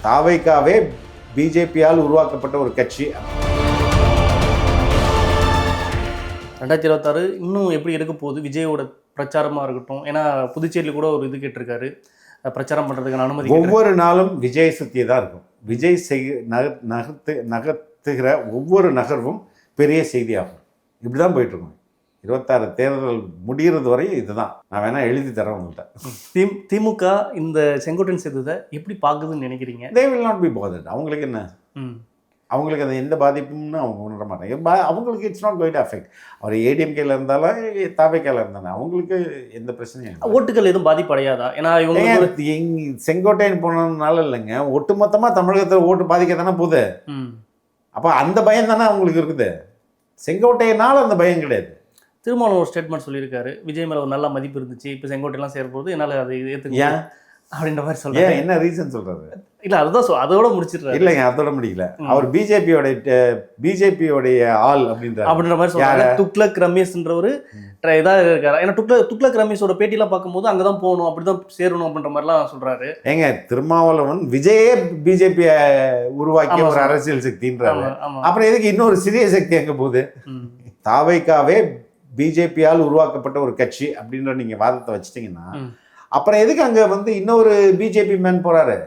தாவைக்காவே பிஜேபியால் உருவாக்கப்பட்ட ஒரு கட்சி. 2026 இன்னும் எப்படி இருக்க போகுது விஜயோட பிரச்சாரமாக இருக்கட்டும். ஏன்னா புதுச்சேரியில் கூட ஒரு இது கேட்டிருக்காரு, பிரச்சாரம் பண்ணுறதுக்கான அனுமதி. ஒவ்வொரு நாளும் விஜய் சுற்றி தான் இருக்கும். விஜய் நகர்த்துகிற ஒவ்வொரு நகர்வும் பெரிய செய்தியாகும். இப்படி தான் போயிட்டுருக்கோம். 26 தேர்தல் முடிகிறது வரை இதுதான். நான் வேணா எழுதி தரேன் உங்கள்கிட்ட. திமுக இந்த செங்கோட்டையன் சேர்த்ததை எப்படி பார்க்குதுன்னு நினைக்கிறீங்க? They will not be bothered. அவங்களுக்கு என்ன, அவங்களுக்கு அது எந்த பாதிப்பும்னு அவங்க உணர மாட்டாங்க. அவங்களுக்கு it's not going to affect. அவர் ஏடிஎம்கேல இருந்தாலும் தாவேக்கால இருந்தாலும் அவங்களுக்கு எந்த பிரச்சனையும் இல்லை. ஓட்டுகள் எதுவும் பாதிப்படையாதா? ஏன்னா இவங்க செங்கோட்டையன் போனதுனால இல்லைங்க, ஒட்டுமொத்தமாக தமிழகத்தில் ஓட்டு பாதிக்க தானே போகுது. அப்போ அந்த பயம் தானே அவங்களுக்கு இருக்குது. செங்கோட்டையனால அந்த பயம் கிடையாது. திருமாவளவன் ஒரு ஸ்டேட்மெண்ட் சொல்லியிருக்காரு, விஜய் மேலே ஒரு நல்ல மதிப்பு இருந்துச்சு, இப்போ செங்கோட்டையெல்லாம் சேரும்போது என்னால் அதை ஏற்றுக்க அப்படின்ற மாதிரி சொல்றாரு. என்ன ரீசன் சொல்றாரு? இல்லை அதுதான் அதோட முடிச்சிடுறாரு. இல்லைங்க, அதோட முடியல. அவர் பிஜேபியோடைய ஆள் அப்படின்ற மாதிரி சொல்றாரு. துக்ளக் ரமேஷ்ன்ற ஒரு இதாக இருக்காரு. ஏன்னா துக்ளக் ரமேஷோட பேட்டிலாம் பார்க்கும்போது அங்கே தான் போகணும், அப்படி தான் சேரணும் அப்படின்ற மாதிரிலாம் சொல்றாரு. ஏங்க, திருமாவளவன் விஜயே பிஜேபி உருவாக்கிய ஒரு அரசியல் சக்தின்றாரு. அப்புறம் எதுக்கு இன்னொரு சிறிய சக்தி அங்கே போகுது? தாவைக்காவே பிஜேபியால் உருவாக்கப்பட்ட ஒரு கட்சி அப்படின்ற நீங்க வாதத்தை வச்சிட்டீங்கன்னா அப்புறம் எதுக்கு அங்க இன்னொரு பிஜேபி மேன் போறாரு?